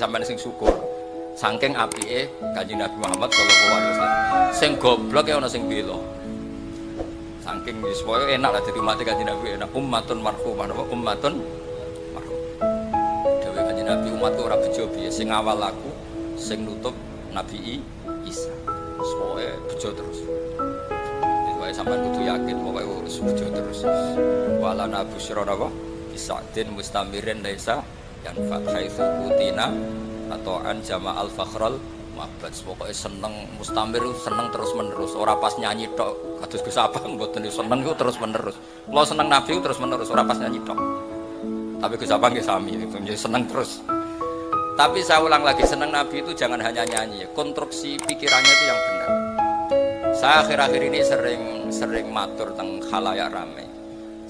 sampean sing syukur. Saking apike Kanjeng Nabi Muhammad sallallahu alaihi wasallam. Sing goblok ya ana sing bela. Saking wis pokoke enak lah dadi umat Kanjeng Nabi enak ummatun marhumah apa ummatun marhumah. Dewe Kanjeng Nabi umat ora bejo piye sing awal aku sing nutup Nabi Isa. Pokoke bejo terus. Wis sampean kudu yakin pokoke wis bejo terus. Wala nabusyra apa? Isatin mustamirin laisa yang fathaitsu kutina atau an jama'al fakhral mabad. Pokoke seneng mustamir seneng terus menerus. Ora pas nyanyi tok kados Gus Abang mboten seneng iku terus menerus. Kula seneng Nabi terus menerus ora pas nyanyi tok. Tapi Gus Abang nggih sami itu seneng terus. Tapi saya ulang lagi, seneng Nabi itu jangan hanya nyanyi, konstruksi pikirannya itu yang benar. Saya akhir-akhir ini sering matur tentang khalayak ramai.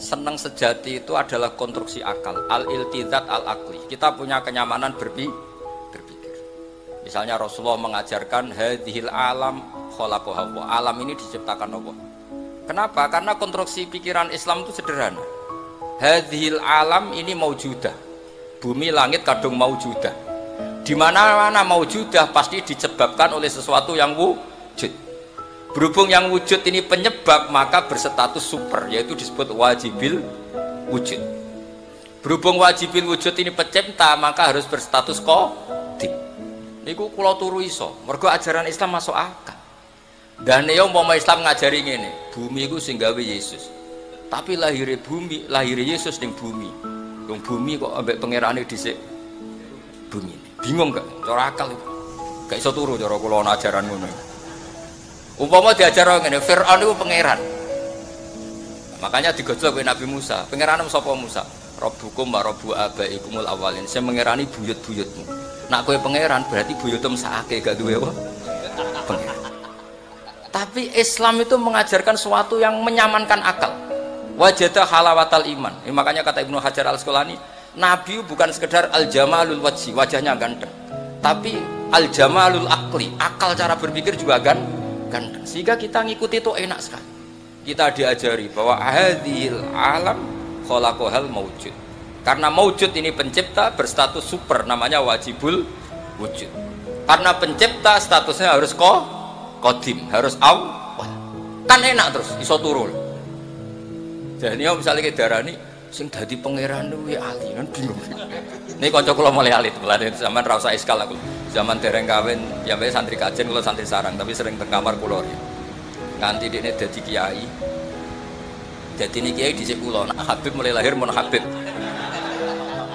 Seneng sejati itu adalah konstruksi akal, al-iltizat al-akli. Kita punya kenyamanan berpikir. Misalnya Rasulullah mengajarkan hadhil alam khalaqaha Allah. Alam ini diciptakan Allah. Kenapa? Karena konstruksi pikiran Islam itu sederhana. Hadhil alam ini maujudah. Bumi langit kadung maujudah. Di mana-mana maujudah pasti disebabkan oleh sesuatu yang wujud. Berhubung yang wujud ini penyebab, maka berstatus super, yaitu disebut wajibil wujud. Berhubung wajibil wujud ini pencipta, maka harus berstatus qadim. Niku kula turu iso, mergo ajaran Islam masuk akal. Dan yo umpama Islam ngajari ngene, bumi iku sing gawe Yesus. Tapi lahire bumi, lahire Yesus ning bumi. Wong bumi kok ambek pangerane dhisik bumi. Bingung gak? Cara akal itu. Gak iso turu cara kula ana ajaran ngono. Umpama diajar ngene, Firaun itu pangeran. Makanya digojlok oleh Nabi Musa. Pangeran sapa Musa? Rabbukum wa rabbu abaikumul awalin. Saya mengerani buyut-buyutmu. Nak kowe pangeran berarti buyutem sakake gak duwe apa? Pangeran. Tapi Islam itu mengajarkan sesuatu yang menyamankan akal. Wajada halawatal iman. Makanya kata Ibnu Hajar Al-Asqalani, Nabi bukan sekedar al-jamalul wajhi, wajahnya ganteng. Tapi al-jamalul akli, akal cara berpikir juga ganteng. Sehingga kita ngikuti itu enak sekali. Kita diajari bahwa hadhil alam khalaqahal maujud. Karena maujud ini pencipta berstatus super, namanya wajibul wujud. Karena pencipta statusnya harus qadim, harus awal. Kan enak terus iso turun. Jadi misalnya ke darani sing dadi pangeran kuwi ali kan bingung. Nek kanca kula mulai alit, mulane zaman ra usah iskal aku. Zaman dereng kawin, ya wae santri kajen kula santri sarang, tapi sering teng kamar kula ya. Nganti dekne dadi kiai. Dadine kiai dhisik kula, nak Habib mulai lahir mun Habib.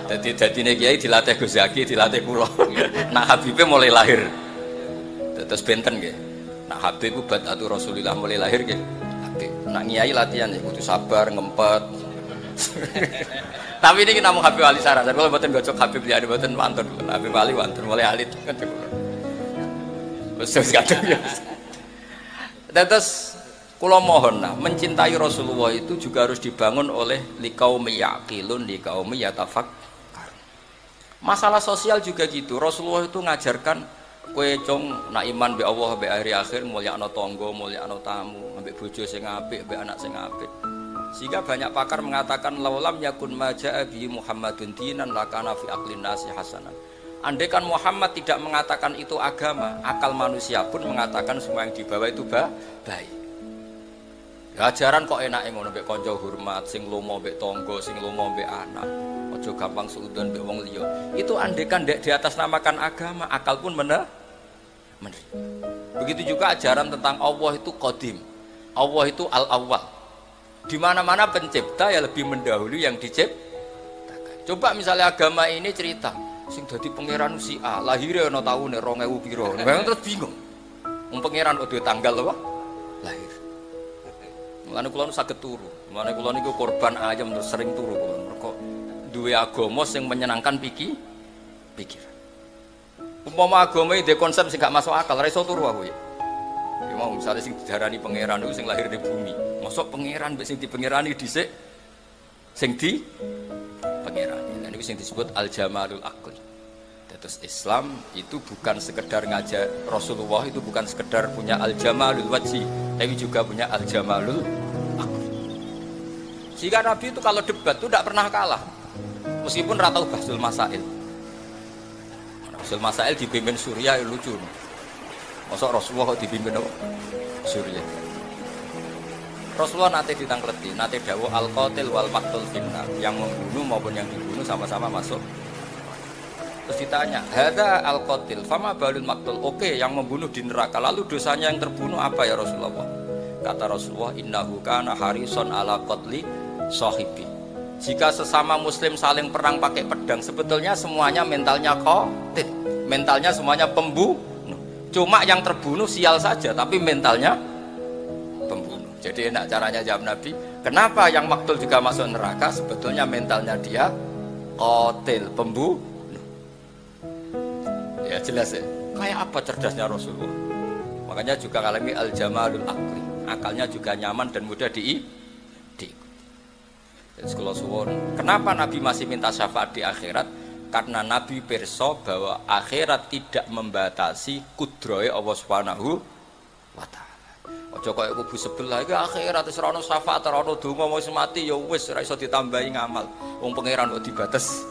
Dadine kiai dilatih Gus Zaki, dilatih kula. Nak Habibe mulai lahir. Terus benten nggih. Nak Habib ku badatu Rasulullah mulai lahir nggih. Habib. Nak kiai latihan ya kudu sabar, ngempet. Tapi ini kita mau Habib Ali Sarah. Kalau buatan gocok Habib lihat buatan wantun. Habib Ali wantun mulai alit. Terus kadang ya. Terus kalau mohon lah, mencintai Rasulullah itu juga harus dibangun oleh liqaumi yaqilun, liqaumi yatafakkar. Masalah sosial juga gitu. Rasulullah itu ngajarkan kowe cung nak iman be Allah be akhir akhir mulyakno tangga, mulyakno tamu, ambek bojo sing apik, ambek anak sing apik. Sehingga banyak pakar mengatakan laulam yakun maja'a bi Muhammadun dinan lakana fi aqlin nasi hasanan. Andai kan Muhammad tidak mengatakan itu agama, akal manusia pun mengatakan semua yang dibawa itu baik. Ya, ajaran kok enake ngono mbek kanca hormat, sing lomo mbek tangga, sing lomo mbek anak. Aja gampang suudon mbek wong liya. Itu andai kan di atas namakan agama, akal pun menerima. Begitu juga ajaran tentang Allah itu qadim. Allah itu al-awwal. Di mana-mana pencipta ya lebih mendahului yang diciptakan. Coba misalnya agama ini cerita, sing dadi pangeran si A, lahirnya ana taune 2000 piro. Terus bingung. Wong pangeran kok duwe tanggal apa? Lahir. Mulane kula nu saged turu. Mulane kula niku korban ayam terus sering turu kula. Mergo duwe agama sing menyenangkan pikiran. Umpama agama iki konsep sing gak masuk akal, ora iso turu aku ya. Ya mau misalnya sing didarani pangeran itu sing lahir di bumi, masuk pangeran sing di pangerani dhisik sing di pangerani. Dan itu sing disebut al-jamalul aqli. Terus Islam itu bukan sekedar ngajak, Rasulullah itu bukan sekedar punya al-jamalul wajhi, tapi juga punya al-jamalul aqli. Jika Nabi itu kalau debat itu tidak pernah kalah, meskipun ratau bahsul masail. Hasil Masail dipimpin Surya lucu. Masa Rasulullah kok dipimpin apa? Surya. Rasulullah nanti ditangkleti, nanti dawuh al-qatil wal maqtul finnar, yang membunuh maupun yang dibunuh sama-sama masuk. Terus ditanya, hadza al-qatil fama balul maqtul. Oke, yang membunuh di neraka, lalu dosanya yang terbunuh apa ya Rasulullah? Kata Rasulullah, innahu kana harison ala qatli sahibi. Jika sesama muslim saling perang pakai pedang, sebetulnya semuanya mentalnya qatil, mentalnya semuanya pembunuh. Cuma yang terbunuh sial saja, tapi mentalnya pembunuh. Jadi enak caranya jawab Nabi, kenapa yang maktul juga masuk neraka? Sebetulnya mentalnya dia qatil, pembunuh. Ya jelas ya. Kayak apa cerdasnya Rasulullah? Makanya juga kalami al-jamalul akli. Akalnya juga nyaman dan mudah diikuti. Jadi kalau suwon, kenapa Nabi masih minta syafaat di akhirat? Karena Nabi pirsa bahwa akhirat tidak membatasi kudrohe Allah Subhanahu wa taala. Aja kaya kubu sebelah iki akhirat wis ora ono syafaat, ora ono donga wis mati ya wis ora iso ditambahi ngamal. Wong pangeran kok dibates.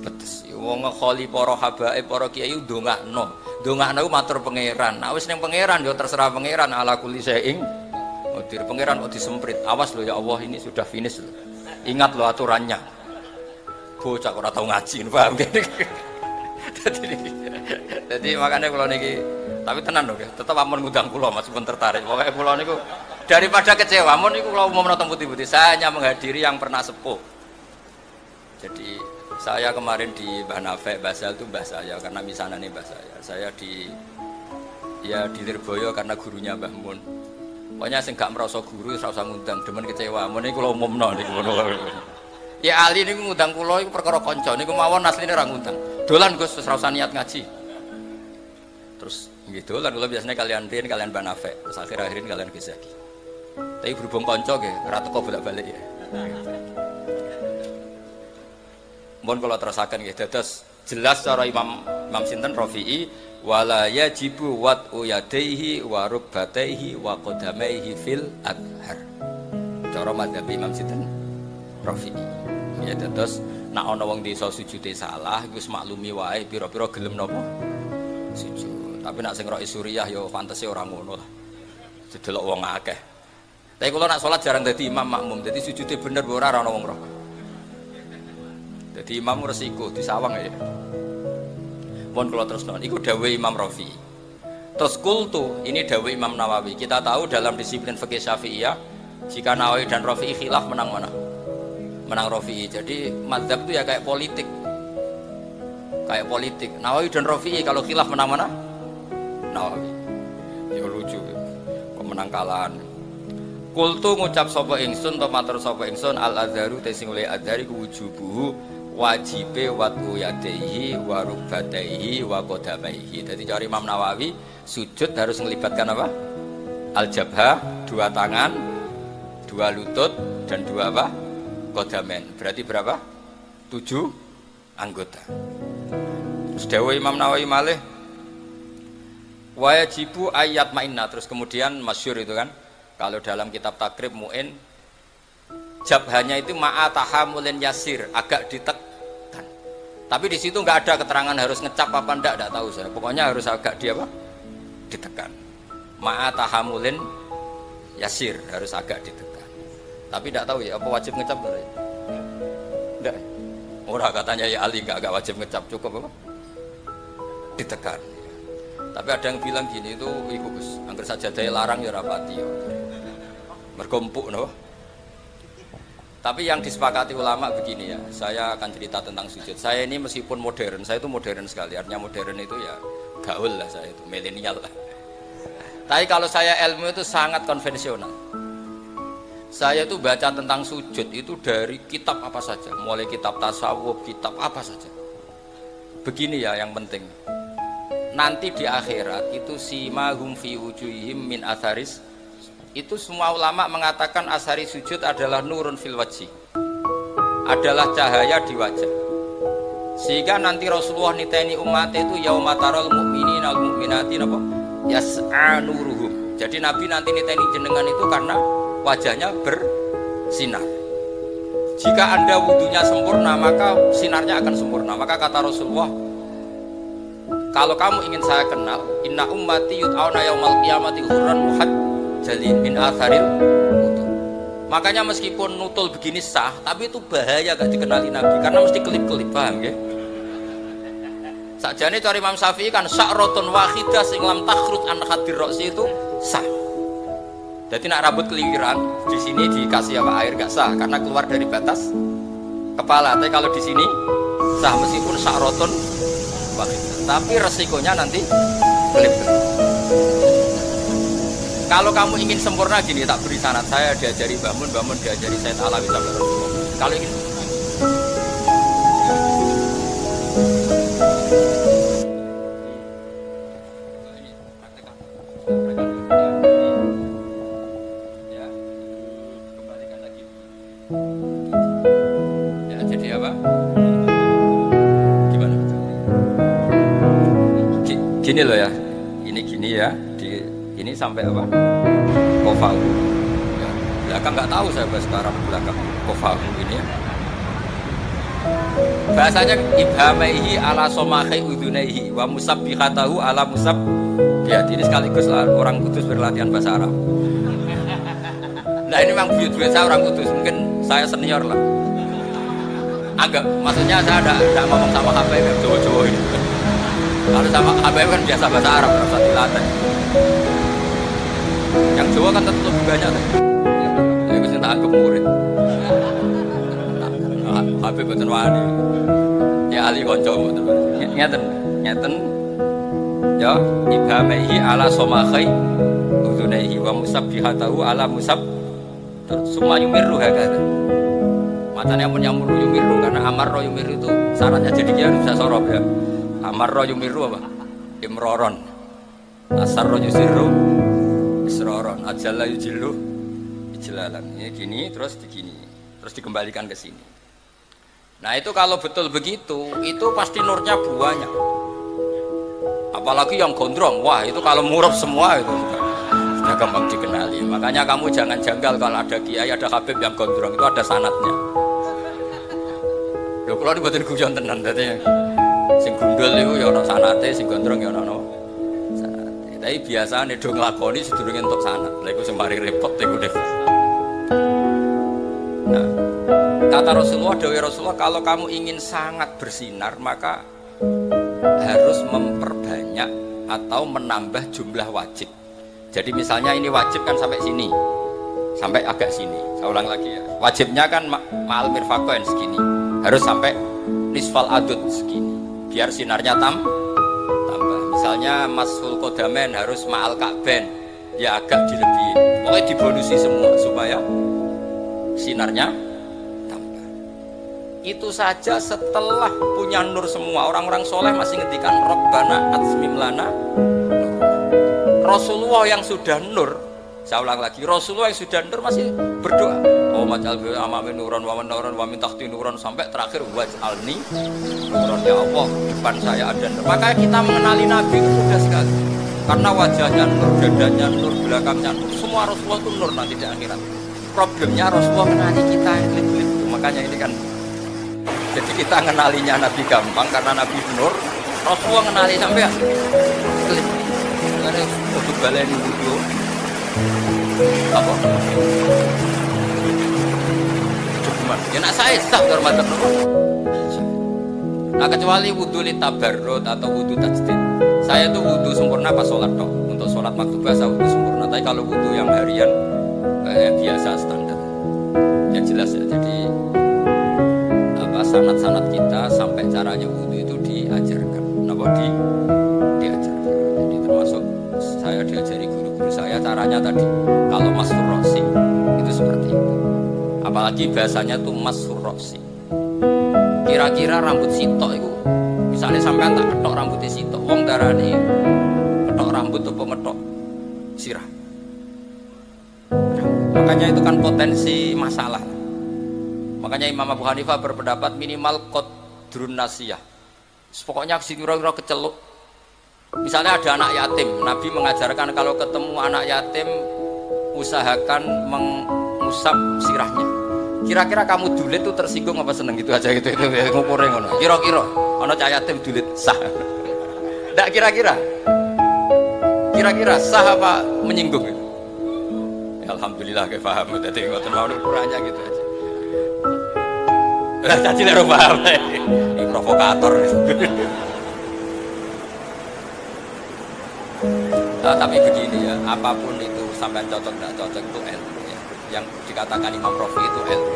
Betes. Wong kholi para habaib, para kiai ndongakno. Ndongakno matur pangeran. Nek wis ning pangeran ya terserah pangeran ala kulli syai'in. Qadir pangeran kok disemprit. Awas lho ya Allah, ini sudah finish lho. Ingat lho aturannya. Bocah ora tau ngaji, paham gak? Jadi makanya kula niki, tapi tenan lho, tetep amun ngundang kula meskipun tertarik. Pokoke kula niku daripada kecewa, amun niku kula umumna teng putih-putih. Saya hanya menghadiri yang pernah sepuh. Jadi saya kemarin di Mbah Nafek, Basal itu mbah saya karena misanane mbah saya. Saya di Lirboyo karena gurunya Mbah Mun. Pokoknya sing gak merasa guru ora usah ngundang, demen kecewa. Mun niku kula umumna niku ngono. Ya ali niku ngundang kula iku perkara kanca niku mawon asline ora ngundang. Dolan Gus wis ora usah niat ngaji. Terus nggih dolan kula biasanya kalian Rin, kalian Mbah Nafek, terus akhir-akhirin kalian Gus Zaki. Tapi berhubung kanca nggih, ora teko bolak-balik ya. Mohon kalau terusakan gitu, terus jelas cara Imam Sinten Rafi'i wala yajibu wat'u yadaihi wa rukbataihi wa qadamaihi fil adhar. Cara madzhab Imam Sinten Rafi'i. Ya terus nak ana wong desa sujude salah iku wis maklumi wae pira-pira gelem napa sujud. Tapi nak sing roke Suriah ya fantasi ora ngono lah. Didelok wong akeh. Tapi kula nak salat jarang dadi imam makmum, dadi sujude bener ora ana wong roh. Jadi imam resiko disawang ya. Mohon kalau terus non, itu dawai Imam Rafi'i. Terus kultu ini dawai Imam Nawawi. Kita tahu dalam disiplin fikih Syafi'iyah, jika Nawawi dan Rafi'i khilaf menang mana? Menang Rafi'i. Jadi madzhab itu ya kayak politik. Kayak politik. Nawawi dan Rafi'i kalau khilaf menang mana? Nawawi. Ya lucu. Kok menang kalahan. Kultu ngucap sapa ingsun to matur sapa ingsun al azharu te sing oleh azhari ku wujubuhu wajibe watu yadaihi wa rukbataihi wa qadamaihi. Jadi cari Imam Nawawi sujud harus melibatkan apa? Al jabhah, dua tangan, dua lutut dan dua apa? Qadamen. Berarti berapa? 7 anggota. Terus dawuh Imam Nawawi malih wajibu ayat mainna. Terus kemudian masyhur itu kan kalau dalam kitab Takrib Mu'in jabhanya itu ma'atahamulin yasir, agak ditekan. Tapi di situ nggak ada keterangan harus ngecap apa ndak tahu saya. Pokoknya harus agak ditekan. Ma'atahamulin yasir, harus agak ditekan. Tapi ndak tahu ya apa wajib ngecap enggak. Ndak. Ora katanya ya Ali nggak wajib ngecap, cukup apa? Ditekan. Tapi ada yang bilang gini itu Gus, angger sajadah larang ya rapati ya. Mergompuk no. Tapi yang disepakati ulama begini ya, saya akan cerita tentang sujud. Saya ini meskipun modern, saya itu modern sekali. Artinya modern itu ya gaul lah, saya itu milenial lah. Tapi kalau saya ilmu itu sangat konvensional. Saya itu baca tentang sujud itu dari kitab apa saja, mulai kitab tasawuf, kitab apa saja. Begini ya yang penting. Nanti di akhirat itu simahum fi wujuhihim min atharis. Itu semua ulama mengatakan asari sujud adalah nurun fil wajhi, adalah cahaya di wajah. Sehingga nanti Rasulullah niteni umat itu yaumatarul mu'minina wal mu'minati napa yas'a nuruhum. Jadi Nabi nanti niteni jenengan itu karena wajahnya bersinar. Jika Anda wudunya sempurna maka sinarnya akan sempurna. Maka kata Rasulullah kalau kamu ingin saya kenal, inna ummati yut'auna yaumal qiyamati hurran muhajjalin min atharil wudu. Makanya meskipun nutul begini sah, tapi itu bahaya gak dikenali Nabi karena mesti kelip-kelip, paham ya? Sakjane cari Imam Syafi'i kan sya'ratun wahidah sing lam takhruj an khadir ra'si itu sah. Jadi nak rambut keliwiran di sini dikasih apa air gak sah karena keluar dari batas kepala. Tapi kalau di sini sah meskipun sya'ratun wahidah. Tapi resikonya nanti kelip. Kalau kamu ingin sempurna gini, tak beri sanad. Saya diajari Mbah Mun diajari Said Alawi sampai Rasulullah. Kalau ingin ya, kembalikan lagi. Ya, jadi apa? Gimana? Gini loh ya. Ini gini ya. Ini sampai apa? Kofau. Ya, belakang nggak tahu saya bahas sekarang belakang kofau ini ya. Bahasanya ibhamaihi ala somahi udunaihi wa musabbihatahu ala musab. Ya, ini sekaligus orang Kudus berlatihan bahasa Arab. Nah ini memang buyut-buyut saya orang Kudus, mungkin saya senior lah. Agak, maksudnya saya ada ngomong sama HPM Jawa-Jawa ini. Kalau sama HPM kan biasa bahasa Arab, harus dilatih. Yang Jawa kan tentu lebih banyak kan? Ya itu tak anggap murid. Habib boten wani. Ya ali kanca boten. Ngeten. Ya ibhamaihi ala somahi udunaihi wa musabbihatahu ala musab summa yumirru hakata. Matanya pun yamuru yumirru karena amarra yumirru itu syaratnya jadi dia bisa sorob ya. Amarra yumirru apa? Imroron. Asarra yusirru isroron, ajalla yujillu ijlalan. Ini gini, terus begini, terus dikembalikan ke sini. Nah itu kalau betul begitu, itu pasti nurnya banyak. Apalagi yang gondrong, wah itu kalau murab semua itu sudah gampang dikenali. Makanya kamu jangan janggal kalau ada kiai, ada habib yang gondrong, itu ada sanatnya. Loh kalau dibuatin guyon tenan, berarti sing gundul itu ya ono sanate, sing gondrong ya ono. Tapi biasanya dong ngelakoni sedurungnya untuk sanat. Lah iku sembari repot iku deh. Nah, kata Rasulullah, dawuh Rasulullah, kalau kamu ingin sangat bersinar maka harus memperbanyak atau menambah jumlah wajib. Jadi misalnya ini wajib kan sampai sini, sampai agak sini. Saya ulang lagi ya. Wajibnya kan ma'al mirfaqain segini, harus sampai nisfal adud segini, biar sinarnya tambah. Misalnya mashul kodamen harus ma'al ka'ben, ya agak dilebihin. Pokoknya dibonusi semua supaya sinarnya tambah. Itu saja setelah punya nur semua. Orang-orang soleh masih ngendikan Rabbana atsmim lana. Rasulullah yang sudah nur, saya ulang lagi, Rasulullah yang sudah nur masih berdoa. Oh maj'al bi amami nuran wa nuran wa min tahti nuran sampai terakhir waj'alni nuran, ya Allah depan saya ada nur. Makanya kita mengenali Nabi itu mudah sekali. Karena wajahnya nur, dadanya nur, belakangnya nur, semua Rasulullah itu nur nanti di akhirat. Problemnya Rasulullah mengenali kita yang klik-klik. Makanya ini kan jadi kita mengenalinya Nabi gampang karena Nabi nur, Rasulullah mengenali sampai klik. Karena untuk baleni itu apa? Ya nak saya sah hormatan Allah. Nah kecuali wudhu litabarrut atau wudhu tajdid. Saya itu wudhu sempurna pas sholat dong. Untuk sholat maktubah saya wudhu sempurna. Tapi kalau wudhu yang harian biasa standar. Ya jelas ya. Jadi apa sanat-sanat kita sampai caranya wudhu itu diajarkan. Napa diajarkan. Jadi termasuk saya diajari guru-guru saya caranya tadi. Kalau masuk rosi itu seperti itu. Apalagi bahasanya tuh mashur roksi. Kira-kira rambut sitok itu misalnya sampean tak ketok rambutnya sitok, wong darani ketok rambut atau ngetok sirah. Makanya itu kan potensi masalah. Makanya Imam Abu Hanifah berpendapat minimal qadrun nasiyah. Pokoknya kira-kira keceluk. Misalnya ada anak yatim, Nabi mengajarkan kalau ketemu anak yatim usahakan mengusap sirahnya. Kira-kira kamu dulit tuh tersinggung apa seneng gitu aja gitu itu ngukurnya ngono. Kira-kira ana cah yatim dulit sah. Ndak Tidak kira-kira sah apa menyinggung gitu? Ya, alhamdulillah kayak paham. Jadi ngoten mau ukurannya gitu aja. Lah caci lek paham. Ini provokator. Nah, tapi begini ya, apapun itu sampai cocok tidak cocok itu ilmu ya. Yang dikatakan Imam Rafi itu ilmu.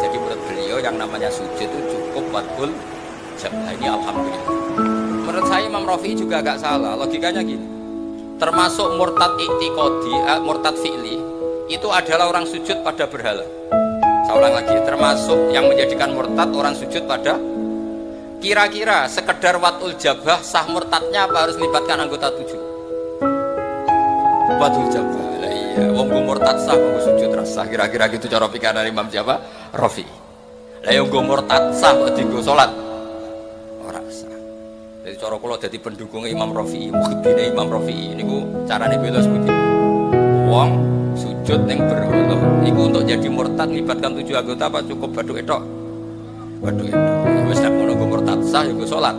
Jadi menurut beliau yang namanya sujud itu cukup wadul jabah. Ini alhamdulillah. Menurut saya Imam Rafi juga agak salah. Logikanya gini. Termasuk murtad i'tiqadi, murtad fi'li itu adalah orang sujud pada berhala. Saya ulang lagi, termasuk yang menjadikan murtad orang sujud pada. Kira-kira sekedar wadul jabah sah murtadnya apa harus melibatkan anggota 7? Wadul jabah. Lah iya, wong go murtad sah kok sujud rasa. Kira-kira gitu cara pikiran Imam siapa? Rafi. Lah yang go murtad sah kok dienggo salat. Ora sah. Jadi cara kula dadi pendukung Imam Rafi, mukhibine Imam Rafi niku carane bela seperti wong sujud ning berhala iku untuk jadi murtad melibatkan 7 anggota apa cukup badhuke tok? Badhuke tok. Wis nek ngono go murtad sah ya go salat.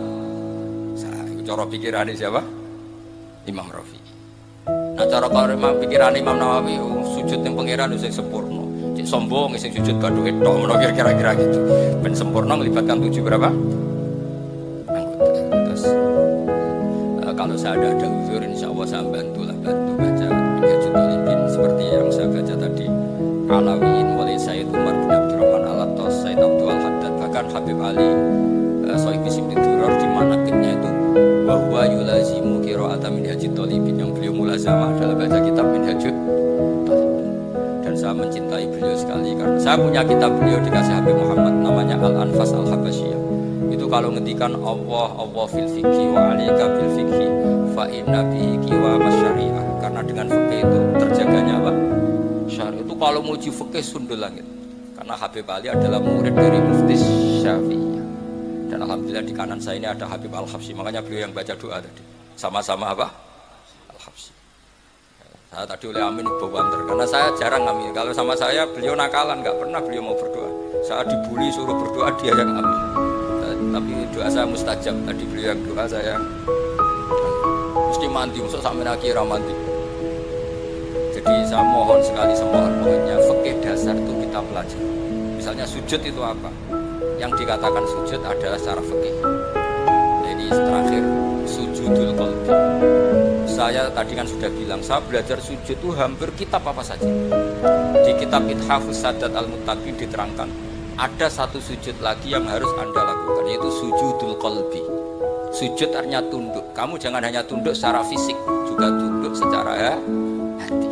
Sah iku cara pikirane siapa? Imam Rafi. Nah cara kalau pikiran Imam Nawawi sujud yang pangeran sing sempurna, cek sombong sing sujud badhuke tok menawa kira-kira gitu. Ben sempurna melibatkan 7 berapa? Anggota. Terus kalau saya ada uzur insya Allah saya bantu baca Minhajul Talibin seperti yang saya baca tadi. Alawiyin mulai Sayyid Umar bin Abdurrahman Al-Attas, Sayyid Abdul Haddad, bahkan Habib Ali Sohib Simti Duror di mana kitnya itu bahwa yulazimu qira'ata Minhajul Talibin, yang beliau mulazamah adalah baca kitab Minhajul Talibin. Dan saya mencintai beliau sekali karena saya punya kitab beliau dikasih Habib Muhammad namanya Al-Anfas Al-Habasyiyah. Itu kalau ngendikan Allah fil fikhi wa alika bil fikhi fa inna bihi qiwa masyari'ah, karena dengan fikih itu terjaganya apa? Syariah. Itu kalau muji fikih sundul langit. Karena Habib Ali adalah murid dari Mufti Syafi'iyah. Dan alhamdulillah di kanan saya ini ada Habib Al-Habsyi, makanya beliau yang baca doa tadi. Sama-sama apa? Al-Habsyi. Saya tadi oleh Amin bawa antar, karena saya jarang amin. Kalau sama saya beliau nakalan, nggak pernah beliau mau berdoa. Saya dibully suruh berdoa, dia yang amin. Tapi doa saya mustajab. Tadi beliau yang doa, saya mesti mandi, masuk sampai akhirnya mandi. Jadi saya mohon sekali, semohon-mohonnya fikih dasar itu kita pelajari. Misalnya sujud itu apa? Yang dikatakan sujud adalah secara fikih. Jadi terakhir sujudul qalbi. Saya tadi kan sudah bilang, saya belajar sujud itu hampir kitab apa saja. Di kitab Ithafus Sadat Al-Muttaqin diterangkan ada satu sujud lagi yang harus Anda lakukan, yaitu sujudul qalbi. Sujud artinya tunduk. Kamu jangan hanya tunduk secara fisik, juga tunduk secara hati.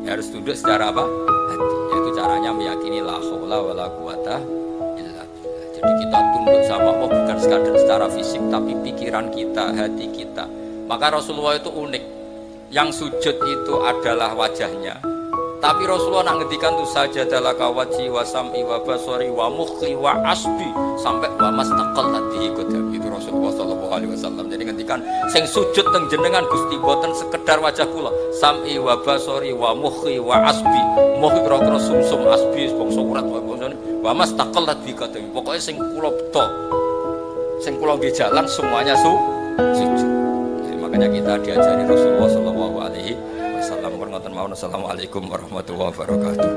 Ya, harus tunduk secara apa? Hati. Yaitu caranya meyakini la haula wala quwata illa billah. Jadi kita tunduk sama Allah bukan sekadar secara fisik, tapi pikiran kita, hati kita. Maka Rasulullah itu unik. Yang sujud itu adalah wajahnya. Tapi Rasulullah nak ngendikan tuh sajadalah kawaji wa sam'i wa basari wa mukhi wa asbi sampai wa mastaqallat bihi qadami. Itu Rasulullah sallallahu alaihi wasallam. Jadi ngendikan sing sujud teng jenengan Gusti boten sekedar wajah kula, sam'i wa basari wa mukhi wa asbi. Mukhi kira-kira sumsum, asbi bangsa urat bangsane wa mastaqallat bihi qadami. Pokoke sing kula beto. Sing kula nggih jalan semuanya sujud. Jadi makanya kita diajari Rasulullah sallallahu alaihi wasallam. Assalamualaikum warahmatullahi wabarakatuh.